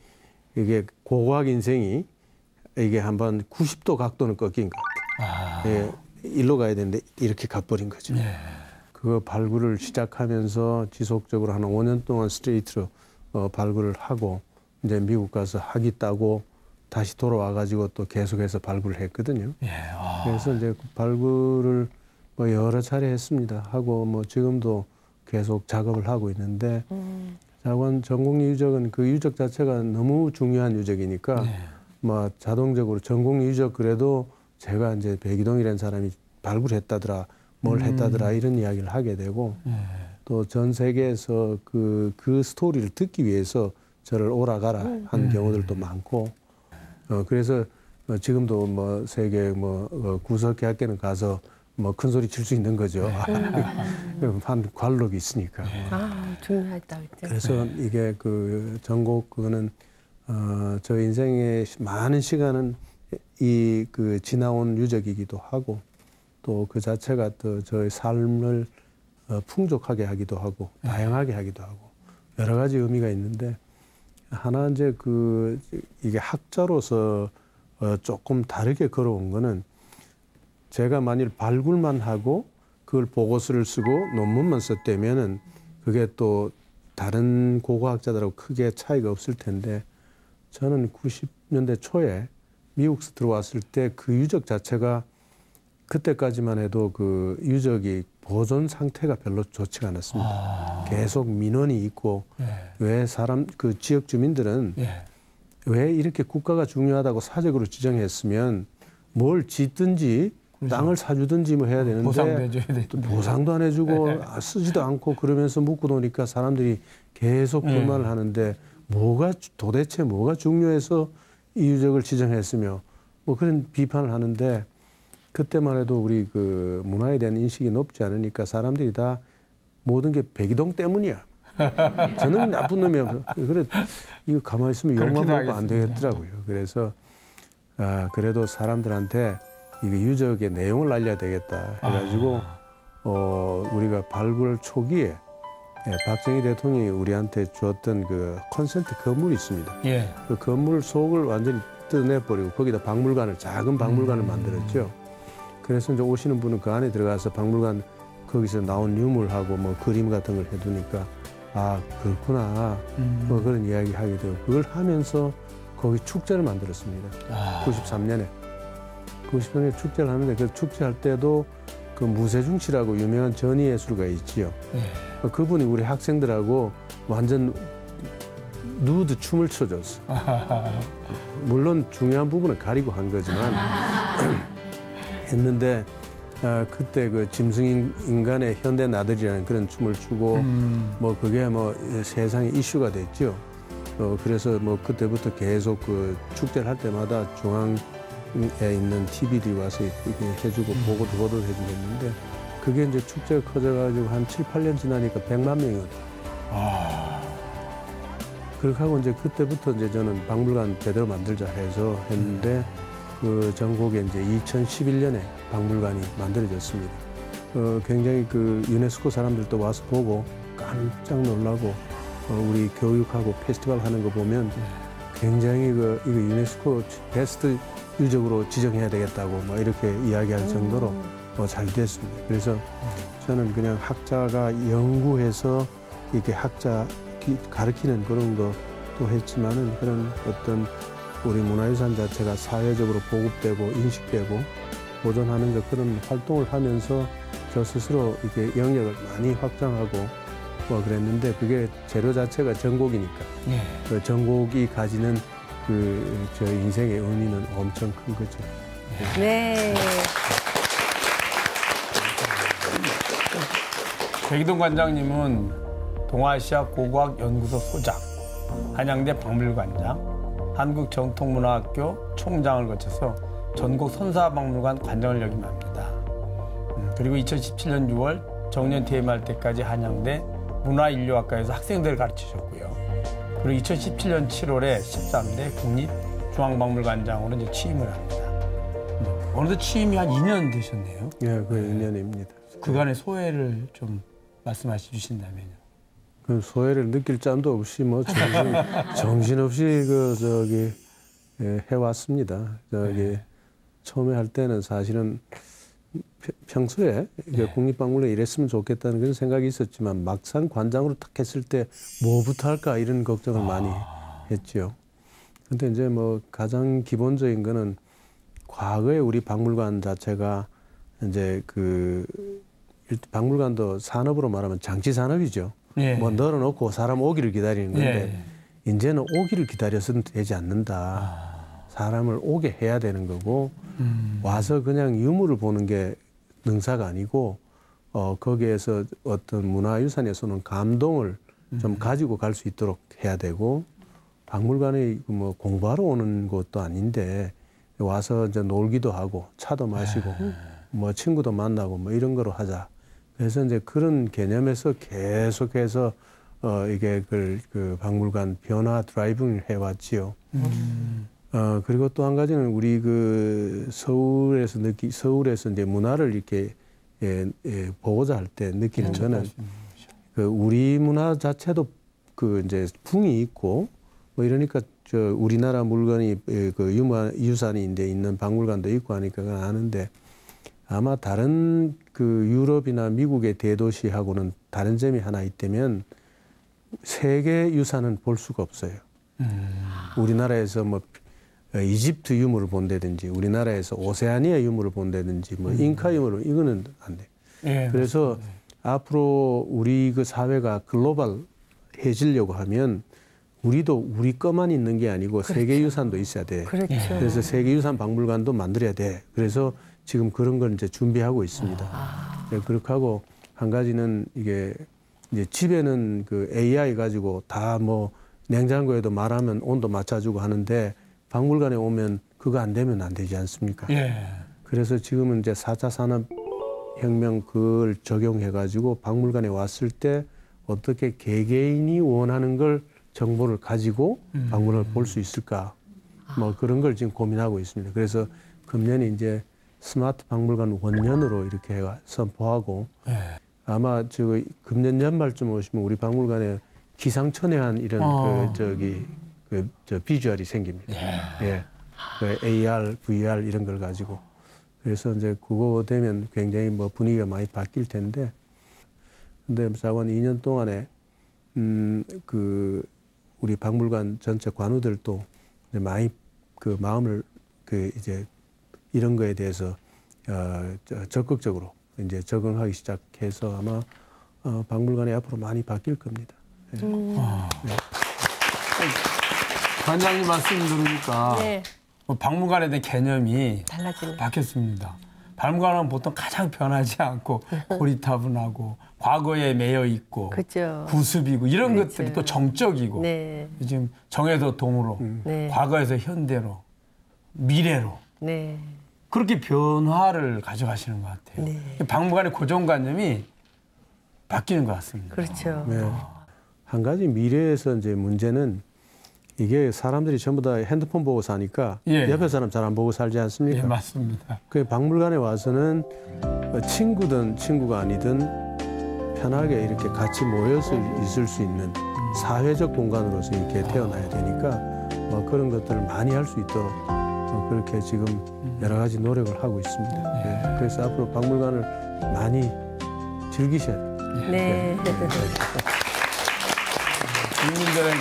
[SPEAKER 4] 이게 고고학 인생이 이게 한번 90도 각도는 꺾인 것 같아요. 일로 가야 되는데 이렇게 가버린 거죠. 그 발굴을 시작하면서 지속적으로 한 5년 동안 스트레이트로 발굴을 하고 이제 미국 가서 학위 따고 다시 돌아와 가지고 또 계속해서 발굴을 했거든요. 그래서 이제 발굴을 뭐 여러 차례 했습니다. 하고 뭐 지금도 계속 작업을 하고 있는데 전곡리 유적은 그 유적 자체가 너무 중요한 유적이니까 뭐 자동적으로 전곡리 유적 그래도 제가 이제 백이동이라는 사람이 발굴했다더라, 뭘 했다더라 이런 이야기를 하게 되고 또 전 세계에서 그 스토리를 듣기 위해서 저를 오라가라 한 경우들도 많고 그래서 지금도 뭐 세계 구석계학계는 가서 뭐 큰 소리 칠 수 있는 거죠. 한 관록이 있으니까.
[SPEAKER 6] 중요하다.
[SPEAKER 4] 그래서 이게 그 전곡 그거는 저 인생의 많은 시간은 이 그 지나온 유적이기도 하고 또 그 자체가 또 저의 삶을 풍족하게 하기도 하고 다양하게 하기도 하고 여러 가지 의미가 있는데 하나 이제 이게 학자로서 조금 다르게 걸어온 거는 제가 만일 발굴만 하고 그걸 보고서를 쓰고 논문만 썼다면은 그게 또 다른 고고학자들하고 크게 차이가 없을 텐데 저는 90년대 초에 미국에서 들어왔을 때 그 유적 자체가 그때까지만 해도 그 유적이 보존 상태가 별로 좋지가 않았습니다. 계속 민원이 있고 왜 사람 그 지역 주민들은 왜 이렇게 국가가 중요하다고 사적으로 지정했으면 뭘 짓든지 땅을 사주든지 뭐 해야 되는데
[SPEAKER 5] 보상도 해줘야 되는데.
[SPEAKER 4] 또 보상도 안 해주고 쓰지도 않고 그러면서 묻고 노니까 사람들이 계속 불만을 하는데 도대체 뭐가 중요해서 이 유적을 지정했으며 뭐 그런 비판을 하는데 그때만 해도 우리 그 문화에 대한 인식이 높지 않으니까 사람들이 다 모든 게 백이동 때문이야. 저는 나쁜 놈이야. 그래 이거 가만히 있으면 욕만 먹고 안 되겠더라고요. 그래서 그래도 사람들한테 이거 유적의 내용을 알려야 되겠다 해가지고 우리가 발굴 초기에 박정희 대통령이 우리한테 주었던 그 콘센트 건물이 있습니다. 그 건물 속을 완전히 뜯어내버리고 거기다 박물관을 작은 박물관을 만들었죠. 그래서 이제 오시는 분은 그 안에 들어가서 박물관 거기서 나온 유물하고 뭐 그림 같은 걸 해두니까 아 그렇구나 뭐 그런 이야기 하게 되고 그걸 하면서 거기 축제를 만들었습니다. 93년에 축제를 하는데 그 축제할 때도 그 무세중 씨라고 유명한 전위 예술가 있지요. 그분이 우리 학생들하고 완전 누드 춤을 춰줬어. 물론 중요한 부분은 가리고 한 거지만 했는데 그때 그 짐승인간의 현대 나들이라는 그런 춤을 추고 뭐 그게 뭐 세상에 이슈가 됐죠. 그래서 뭐 그때부터 계속 그 축제를 할 때마다 중앙에 있는 TV들이 와서 이렇게 해주고 보도를 해주고 했는데 그게 이제 축제가 커져가지고 한 7, 8년 지나니까 100만 명이 그렇게 하고 이제 그때부터 이제 저는 박물관 제대로 만들자 해서 했는데 그 전국에 이제 2011년에 박물관이 만들어졌습니다. 굉장히 그 유네스코 사람들도 와서 보고 깜짝 놀라고 우리 교육하고 페스티벌 하는 거 보면 굉장히 이거 유네스코 베스트 유적으로 지정해야 되겠다고 뭐 이렇게 이야기할 정도로 잘 됐습니다. 그래서 저는 그냥 학자가 연구해서 이렇게 학자 가르치는 그런 것도 했지만은 그런 어떤 우리 문화유산 자체가 사회적으로 보급되고 인식되고 보존하는 것 그런 활동을 하면서 저 스스로 이렇게 영역을 많이 확장하고 뭐 그랬는데 그게 재료 자체가 전곡이니까 그 전곡이 가지는 그 저 인생의 의미는 엄청 큰 거죠.
[SPEAKER 6] 네.
[SPEAKER 5] 백이동 관장님은 동아시아 고고학연구소 소장, 한양대 박물관장, 한국정통문화학교 총장을 거쳐서 전국 선사박물관 관장을 역임합니다. 그리고 2017년 6월 정년 퇴임할 때까지 한양대 문화인류학과에서 학생들을 가르치셨고요. 그리고 2017년 7월에 13대 국립중앙박물관장으로 이제 취임을 합니다. 어느덧 취임이 한 2년 되셨네요.
[SPEAKER 4] 예, 그 2년입니다.
[SPEAKER 5] 그간의 소회를 좀 말씀하시 주신다면요.
[SPEAKER 4] 그 소외를 느낄 짬도 없이 뭐 정신없이 해왔습니다. 처음에 할 때는 사실은 평소에 국립박물관에 이랬으면 좋겠다는 그런 생각이 있었지만 막상 관장으로 딱 했을 때 뭐부터 할까 이런 걱정을 많이 했죠. 근데 이제 뭐 가장 기본적인 거는 과거에 우리 박물관 자체가 이제 박물관도 산업으로 말하면 장치 산업이죠. 뭐 널어놓고 사람 오기를 기다리는 건데 이제는 오기를 기다려서는 되지 않는다. 사람을 오게 해야 되는 거고 와서 그냥 유물을 보는 게 능사가 아니고 거기에서 어떤 문화유산에서는 감동을 좀 가지고 갈 수 있도록 해야 되고 박물관에 뭐 공부하러 오는 것도 아닌데 와서 이제 놀기도 하고 차도 마시고 뭐 친구도 만나고 뭐 이런 거로 하자. 그래서 이제 그런 개념에서 계속해서 이게 그 박물관 변화 드라이빙을 해왔지요. 그리고 또 한 가지는 우리 그 서울에서 이제 문화를 이렇게 보고자 할 때 느끼는 거는 그 우리 문화 자체도 그 이제 풍이 있고 뭐 이러니까 저 우리나라 물건이 그 유산인데 있는 박물관도 있고 하니까 그건 아는데 아마 다른 그 유럽이나 미국의 대도시하고는 다른 점이 하나 있다면 세계 유산은 볼 수가 없어요. 우리나라에서 뭐 이집트 유물을 본다든지 우리나라에서 오세아니아 유물을 본다든지 뭐 잉카 유물을 이거는 안 돼.
[SPEAKER 5] 예,
[SPEAKER 4] 그래서 앞으로 우리 그 사회가 글로벌해지려고 하면 우리도 우리 것만 있는 게 아니고 세계유산도 있어야 돼.
[SPEAKER 6] 그렇죠.
[SPEAKER 4] 그래서 세계유산 박물관도 만들어야 돼. 그래서 지금 그런 걸 이제 준비하고 있습니다. 네, 그렇게 하고 한 가지는 이게 이제 집에는 그 AI 가지고 다 뭐 냉장고에도 말하면 온도 맞춰주고 하는데 박물관에 오면 그거 안 되면 안 되지 않습니까?
[SPEAKER 5] 예.
[SPEAKER 4] 그래서 지금은 이제 4차 산업혁명 그걸 적용해가지고 박물관에 왔을 때 어떻게 개개인이 원하는 걸 정보를 가지고 박물관을 볼 수 있을까? 뭐 그런 걸 지금 고민하고 있습니다. 그래서 금년에 이제 스마트 박물관 원년으로 이렇게 선포하고
[SPEAKER 5] 예.
[SPEAKER 4] 아마 저 금년 연말쯤 오시면 우리 박물관에 기상천외한 이런 저 비주얼이 생깁니다. 예. 그 AR, VR 이런 걸 가지고. 그래서 이제 그거 되면 굉장히 뭐 분위기가 많이 바뀔 텐데. 근데 자관 2년 동안에 그 우리 박물관 전체 관우들도 이제 많이 그 마음을 그 이제 이런 거에 대해서 적극적으로 이제 적응하기 시작해서 아마 박물관이 앞으로 많이 바뀔 겁니다. 네. 네.
[SPEAKER 5] 관장님 말씀 들으니까
[SPEAKER 6] 네.
[SPEAKER 5] 뭐 박물관에 대한 개념이
[SPEAKER 6] 달라지네.
[SPEAKER 5] 바뀌었습니다. 박물관은 보통 가장 변하지 않고 고리타분하고 과거에 매여 있고
[SPEAKER 6] 그죠.
[SPEAKER 5] 구습이고 이런
[SPEAKER 6] 그렇죠.
[SPEAKER 5] 것들이 또 정적이고
[SPEAKER 6] 네.
[SPEAKER 5] 지금 정에서 동으로
[SPEAKER 6] 네.
[SPEAKER 5] 과거에서 현대로 미래로
[SPEAKER 6] 네.
[SPEAKER 5] 그렇게 변화를 가져가시는 것 같아요.
[SPEAKER 6] 네.
[SPEAKER 5] 박물관의 고정관념이 바뀌는 것 같습니다.
[SPEAKER 6] 그렇죠.
[SPEAKER 4] 네. 한 가지 미래에서 이제 문제는 이게 사람들이 전부 다 핸드폰 보고 사니까
[SPEAKER 5] 예.
[SPEAKER 4] 옆에 사람 잘 안 보고 살지 않습니까?
[SPEAKER 5] 예, 맞습니다.
[SPEAKER 4] 그 박물관에 와서는 친구든 친구가 아니든 편하게 이렇게 같이 모여서 있을 수 있는 사회적 공간으로서 이렇게 태어나야 되니까 뭐 그런 것들을 많이 할 수 있도록 그렇게 지금 여러 가지 노력을 하고 있습니다. 예. 그래서 앞으로 박물관을 많이 즐기셔야 돼요.
[SPEAKER 6] 네.
[SPEAKER 5] 국민들에게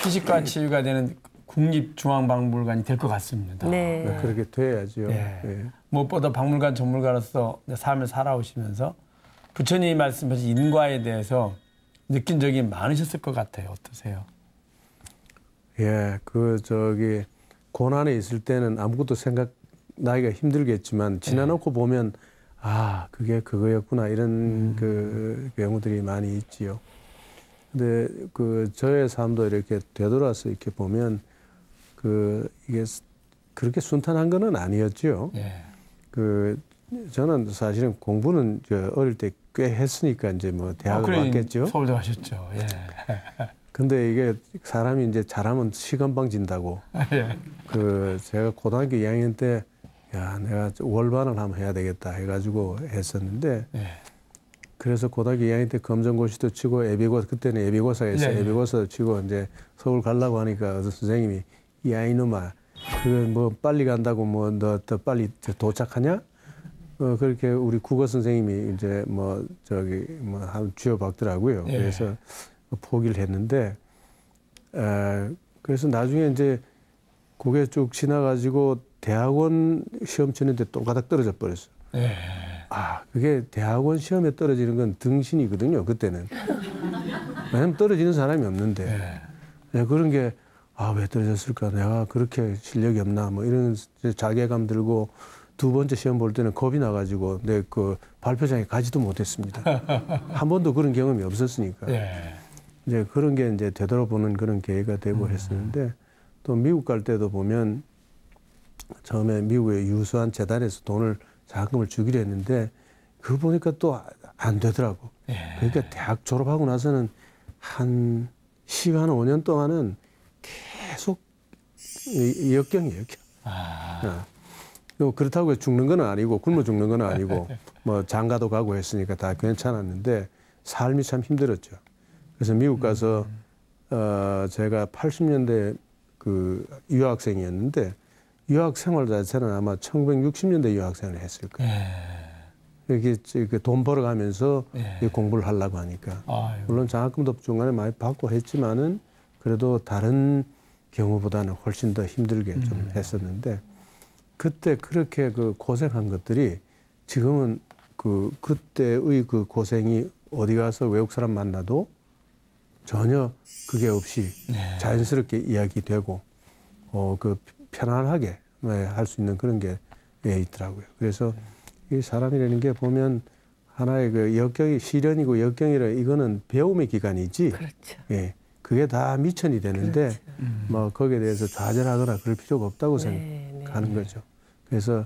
[SPEAKER 5] 휴식과 치유가 되는 국립중앙박물관이 될 것 같습니다.
[SPEAKER 6] 네.
[SPEAKER 4] 그렇게 돼야죠.
[SPEAKER 5] 예.
[SPEAKER 4] 예.
[SPEAKER 5] 무엇보다 박물관 전문가로서 삶을 살아오시면서 부처님이 말씀하신 인과에 대해서 느낀 적이 많으셨을 것 같아요. 어떠세요?
[SPEAKER 4] 예, 고난에 있을 때는 아무것도 생각나기가 힘들겠지만 지나놓고 보면 아, 그게 그거였구나 이런 그 경우들이 많이 있지요. 근데 저의 삶도 이렇게 되돌아서 이렇게 보면 이게 그렇게 순탄한 거는 아니었죠.
[SPEAKER 5] 예.
[SPEAKER 4] 저는 사실은 공부는 어릴 때 꽤 했으니까 이제 뭐 대학을 갔겠죠.
[SPEAKER 5] 서울대 가셨죠. 예.
[SPEAKER 4] 근데 이게 사람이 이제 잘하면 시건방 진다고.
[SPEAKER 5] 예.
[SPEAKER 4] 제가 고등학교 2학년 때 야, 내가 월반을 한번 해야 되겠다 해가지고 했었는데
[SPEAKER 5] 예.
[SPEAKER 4] 그래서 고등학교 2학년 때 검정고시도 치고 그때는 예비고사가 있어요.
[SPEAKER 5] 예.
[SPEAKER 4] 예비고사도 치고 이제 서울 가려고 하니까 어떤 선생님이 야, 이놈아, 뭐 빨리 간다고 뭐 너 더 빨리 도착하냐? 그렇게 우리 국어 선생님이 이제 한 쥐어박더라고요.
[SPEAKER 5] 예.
[SPEAKER 4] 그래서 포기를 했는데, 그래서 나중에 이제 그게 쭉 지나가지고 대학원 시험 치는데 또가닥 떨어져 버렸어.
[SPEAKER 5] 예.
[SPEAKER 4] 아, 그게 대학원 시험에 떨어지는 건 등신이거든요, 그때는. 왜냐면 떨어지는 사람이 없는데.
[SPEAKER 5] 예.
[SPEAKER 4] 그런 게, 아, 왜 떨어졌을까? 내가 그렇게 실력이 없나? 뭐 이런 자괴감 들고 두 번째 시험 볼 때는 겁이 나가지고 내 발표장에 가지도 못했습니다. 한 번도 그런 경험이 없었으니까.
[SPEAKER 5] 예.
[SPEAKER 4] 이제 그런 게 이제 되돌아보는 그런 계기가 되고 했었는데 또 미국 갈 때도 보면 처음에 미국의 유수한 재단에서 자금을 주기로 했는데 그거 보니까 또 안 되더라고.
[SPEAKER 5] 예.
[SPEAKER 4] 그러니까 대학 졸업하고 나서는 한 5년 동안은 계속 역경이에요. 그렇다고 죽는 건 아니고 굶어 죽는 건 아니고 뭐 장가도 가고 했으니까 다 괜찮았는데 삶이 참 힘들었죠. 그래서 미국 가서 제가 80년대 유학생이었는데 유학 생활 자체는 아마 1960년대 유학생을 했을 거예요. 이렇게 돈 벌어가면서 공부를 하려고 하니까.
[SPEAKER 5] 아유.
[SPEAKER 4] 물론 장학금도 중간에 많이 받고 했지만은 그래도 다른 경우보다는 훨씬 더 힘들게 좀 했었는데 그때 그렇게 그 고생한 것들이 지금은 그때의 그 고생이 어디 가서 외국 사람 만나도 전혀 그게 없이 자연스럽게 이야기되고 그 편안하게 할 수 있는 그런 게 있더라고요. 그래서 이 사람이라는 게 보면 하나의 그 역경이 시련이고 역경이라 이거는 배움의 기간이지.
[SPEAKER 6] 그렇죠.
[SPEAKER 4] 예, 그게 다 미천이 되는데
[SPEAKER 6] 그렇죠.
[SPEAKER 4] 뭐 거기에 대해서 좌절하거나 그럴 필요가 없다고 생각하는 거죠. 그래서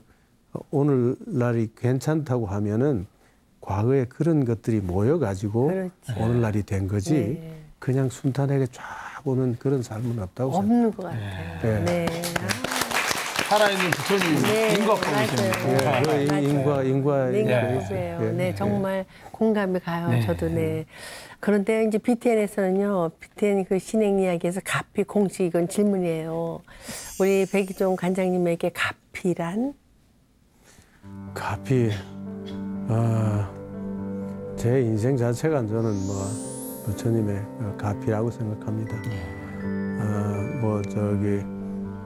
[SPEAKER 4] 오늘날이 괜찮다고 하면은 과거에 그런 것들이 모여가지고
[SPEAKER 6] 그렇죠.
[SPEAKER 4] 오늘날이 된 거지
[SPEAKER 6] 네.
[SPEAKER 4] 그냥 순탄하게 쫙 오는 그런 삶은 없다고 생각합니다.
[SPEAKER 6] 없는 것 같아요. 네.
[SPEAKER 5] 살아있는 부처님
[SPEAKER 6] 네,
[SPEAKER 5] 인과법이십니다.
[SPEAKER 6] 맞아요.
[SPEAKER 4] 인과
[SPEAKER 6] 인과예요. 네, 정말 공감이 가요. 저도 네. 그런데 이제 BTN에서는요, BTN 그 신행 이야기에서 가피 공식 이건 질문이에요. 우리 백이종 관장님에게 가피란?
[SPEAKER 4] 가피, 제 인생 자체가 저는 뭐 부처님의 가피라고 생각합니다.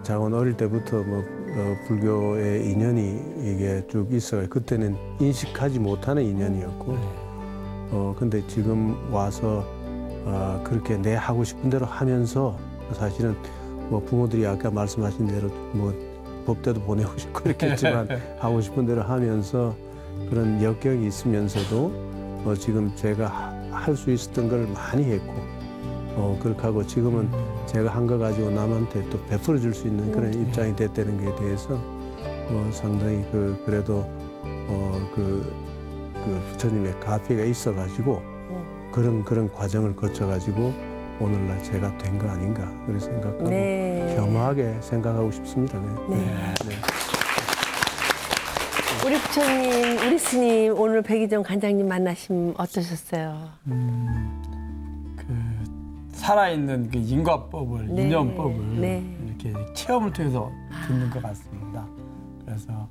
[SPEAKER 4] 자곤 어릴 때부터 불교의 인연이 이게 쭉 있어요. 그때는 인식하지 못하는 인연이었고, 근데 지금 와서 그렇게 내 하고 싶은 대로 하면서 사실은 뭐 부모들이 아까 말씀하신 대로 뭐 법대도 보내고 싶고 그렇겠지만 하고 싶은 대로 하면서 그런 역경이 있으면서도 지금 제가 할 수 있었던 걸 많이 했고, 그렇게 하고 지금은 제가 한 거 가지고 남한테 또 베풀어 줄 수 있는 그런 입장이 됐다는 것에 대해서 상당히 그래도 부처님의 가피가 있어가지고 그런 과정을 거쳐가지고 오늘날 제가 된 거 아닌가 그렇게 생각하고
[SPEAKER 6] 네.
[SPEAKER 4] 겸허하게 생각하고 싶습니다. 네. 네.
[SPEAKER 6] 우리 부처님, 우리 스님 오늘 백이종 관장님 만나심 어떠셨어요?
[SPEAKER 5] 살아있는 그 인과법을,
[SPEAKER 6] 네.
[SPEAKER 5] 인연법을
[SPEAKER 6] 네.
[SPEAKER 5] 이렇게 체험을 통해서 듣는 것 같습니다. 그래서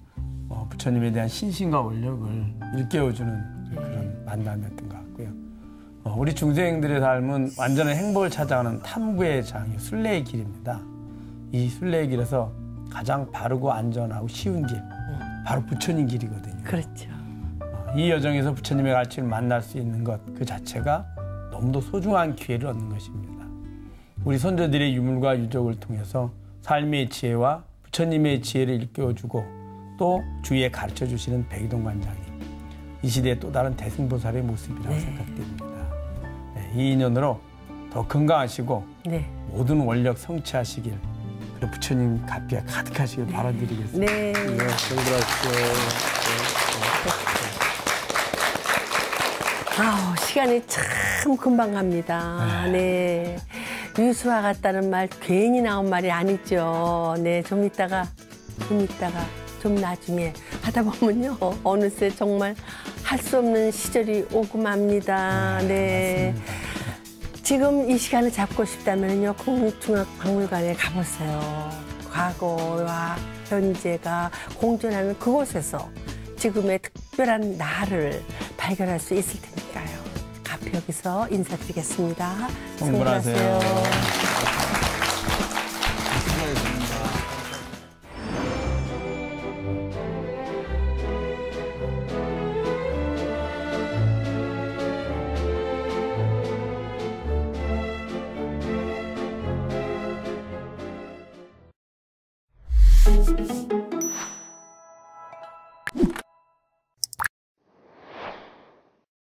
[SPEAKER 5] 부처님에 대한 신심과 원력을 일깨워주는 그런 만남이었던 것 같고요. 우리 중생들의 삶은 완전한 행복을 찾아가는 탐구의 장이 순례의 길입니다. 이 순례의 길에서 가장 바르고 안전하고 쉬운 길, 바로 부처님 길이거든요.
[SPEAKER 6] 그렇죠.
[SPEAKER 5] 이 여정에서 부처님의 가르침을 만날 수 있는 것 그 자체가 너무도 소중한 기회를 얻는 것입니다. 우리 선조들의 유물과 유적을 통해서 삶의 지혜와 부처님의 지혜를 일깨워주고 또 주위에 가르쳐주시는 백이종 관장님. 이 시대의 또 다른 대승보살의 모습이라고 생각됩니다. 네, 이 인연으로 더 건강하시고 모든 원력 성취하시길 그리고 부처님 가피가 가득하시길 바라드리겠습니다.
[SPEAKER 6] 네. 아우, 시간이 참 금방 갑니다. 네. 유수와 같다는 말 괜히 나온 말이 아니죠. 네, 좀 이따가 좀 나중에 하다 보면요. 어느새 정말 할 수 없는 시절이 오고 맙니다. 네. 지금 이 시간을 잡고 싶다면요. 국립중앙박물관에 가보세요. 과거와 현재가 공존하는 그곳에서 지금의 특별한 나를 발견할 수 있을 테니까요. 가피 여기서 인사드리겠습니다.
[SPEAKER 5] 성불하세요.